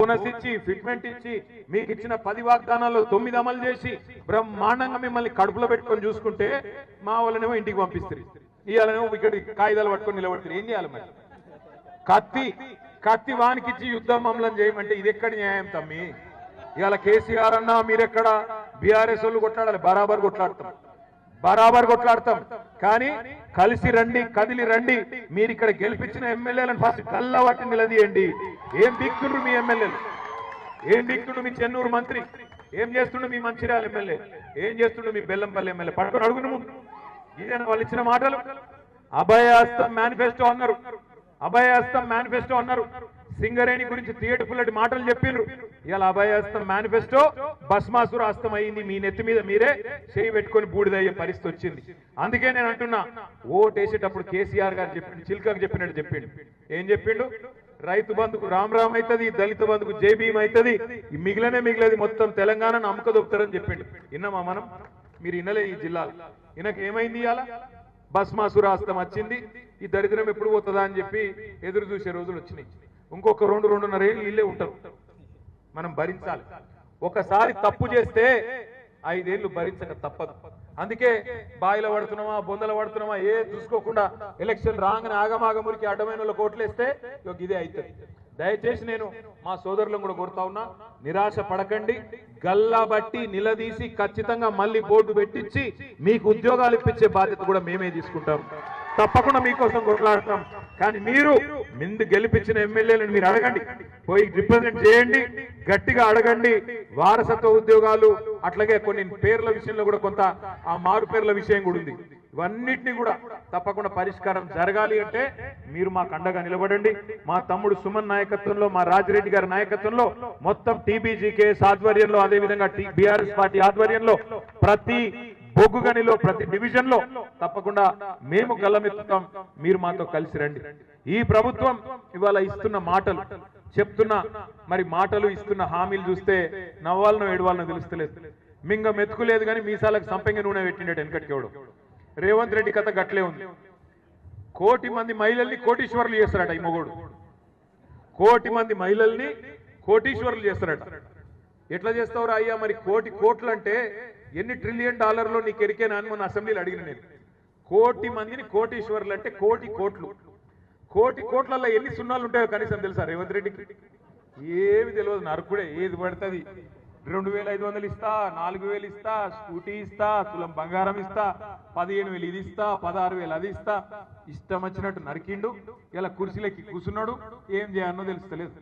Bonus ఇచ్చి fitment ఇచ్చి మీకు ఇచ్చిన 10 వాగ్దానాల్లో 9 అమలు చేసి బ్రహ్మాండంగా మిమ్మల్ని కడుపులో పెట్టుకొని చూసుకుంటే మా వాళ్ళనేమో ఇంటికి పంపిస్తారు. ఇవాళనేమో ఇక్కడ కాగితాలు పట్టుకొని నిలబడతారు. ఏం చేయాలి మరి? కత్తి వానికిచ్చి యుద్ధం మమ్మల్ని చేయమంటే ఇది ఎక్కడ న్యాయం తమ్మి? ఇవాళ కేసీఆర్ అన్నా మీరెక్కడ బీఆర్ఎస్ వాళ్ళు కొట్లాడాలి, బరాబర్ కొట్లాడతాం. కానీ కలిసి రండి, కదిలి రండి. మీరు ఇక్కడ గెలిపించిన ఎమ్మెల్యేలను ఫస్ట్ కళ్ళబట్టి నిలదీయండి. ఏం దిక్తుండ్రు మీ ఎమ్మెల్యేలు? ఏం దిక్తుండు మీ చెన్నూరు మంత్రి? ఏం చేస్తుండు మీ మంచిర్యాల ఎమ్మెల్యే? ఏం చేస్తుండు మీ బెల్లంపల్లి ఎమ్మెల్యే? పట్టుకొని అడుగును. ఇదేనా వాళ్ళు ఇచ్చిన మాటలు? అభయహస్తం మేనిఫెస్టో అన్నారు. సింగరేణి గురించి తీయటపుల్లటి మాటలు చెప్పిండ్రు. ఇలా అభయహస్తం మేనిఫెస్టో భస్మాసుర హస్తం అయింది. మీ నెత్తి మీద మీరే చేయి పెట్టుకొని బూడిదయ్యే పరిస్థితి వచ్చింది. అందుకే నేను అంటున్నా, ఓటేసేటప్పుడు కేసీఆర్ గారు చెప్పిండు, చిల్కకు చెప్పినట్టు చెప్పిండు. ఏం చెప్పిండు? రైతు బంధుకు రామ్ అవుతుంది, దళిత బంధుకు జై భీమ్ అవుతుంది, మిగిలినది మొత్తం తెలంగాణను అమ్మకదొక్కుతారని చెప్పిండు. విన్నామా మనం? మీరు వినలే. ఈ జిల్లాలో ఈయనకు ఏమైంది? ఇవాళ భస్మాసురాస్తం వచ్చింది. ఈ దరిద్రం ఎప్పుడు పోతుందా అని చెప్పి ఎదురు చూసే రోజులు వచ్చినాయి. ఇంకొక 2-2.5 ఏళ్ళు ఇల్లే ఉంటారు. మనం భరించాలి. ఒకసారి తప్పు చేస్తే 5 ఏళ్ళు భరించక తప్పదు. అందుకే బాయిల పడుతున్నామా, బొందల పడుతున్నామా ఏ చూసుకోకుండా ఎలక్షన్ రాగానే ఆగమాగమురికి అడ్డమైన వాళ్ళకి ఓట్లేస్తే ఇదే అవుతుంది. దయచేసి నేను మా సోదరులను కూడా కోరుతా ఉన్నా, నిరాశ పడకండి. గల్లా బట్టి నిలదీసి ఖచ్చితంగా మళ్ళీ బోర్డు పెట్టించి మీకు ఉద్యోగాలు ఇప్పించే బాధ్యత కూడా మేమే తీసుకుంటాం. తప్పకుండా మీకోసం కొట్లాడతాం. కానీ మీరు ముందు గెలిపించిన ఎమ్మెల్యేలను మీరు అడగండి, పోయి రిప్రజెంట్ చేయండి, గట్టిగా అడగండి. వారసత్వ ఉద్యోగాలు అట్లాగే కొన్ని పేర్ల విషయంలో కూడా కొంత ఆ మారు పేర్ల విషయం కూడా ఉంది. ఇవన్నిటినీ కూడా తప్పకుండా పరిష్కారం జరగాలి అంటే మీరు మాకు అండగా నిలబడండి. మా తమ్ముడు సుమన్ నాయకత్వంలో, మా రాజిరెడ్డి గారి నాయకత్వంలో, మొత్తం టీబీజీకేఎస్ ఆధ్వర్యంలో, అదేవిధంగా బీఆర్ఎస్ పార్టీ ఆధ్వర్యంలో ప్రతి బొగ్గుగనిలో ప్రతి డివిజన్ లో తప్పకుండా మేము గల్లమెత్తుతాం. మీరు మాతో కలిసి రండి. ఈ ప్రభుత్వం ఇవాళ ఇస్తున్న మాటలు మరి మాటలు ఇస్తున్న హామీలు చూస్తే నవ్వాలనో ఏడవాలనో తెలుస్తలేదు. మింగ మెతుకులేదు కానీ మీసాలకు సంపెంగ నూనె పెట్టినట్టు వెనకటికేవడం. రేవంత్ రెడ్డి కథ గట్లే ఉంది. 1 కోటి మంది మహిళల్ని కోటీశ్వరులు చేస్తారట ఈ మొగోడు. 1 కోటి మంది మహిళల్ని కోటీశ్వరులు చేస్తారట. ఎట్లా చేస్తావురా అయ్యా? మరి 1 కోట్లు అంటే ఎన్ని $1 ట్రిలియన్ నీకు ఎరికేనా అని మన అసెంబ్లీలో అడిగిన నేను. 1 కోటి మందిని కోటీశ్వరులు అంటే 1 కోట్లు. 1 కోట్లలో ఎన్ని సున్నాలు ఉంటాయో కనీసం తెలుసా రేవంత్ రెడ్డికి? ఏమి తెలియదు. నరకుడే. ఏది పడుతుంది 2500 ఇస్తా, 4000 ఇస్తా, స్కూటీ ఇస్తా, తులం బంగారం ఇస్తా, 15,000 ఇది ఇస్తా, 16,000 అది ఇస్తా, ఇష్టం వచ్చినట్టు నరికిండు. ఇలా కుర్చీలకి కూర్చున్నాడు. ఏం చేయాలనో తెలుస్తలేదు.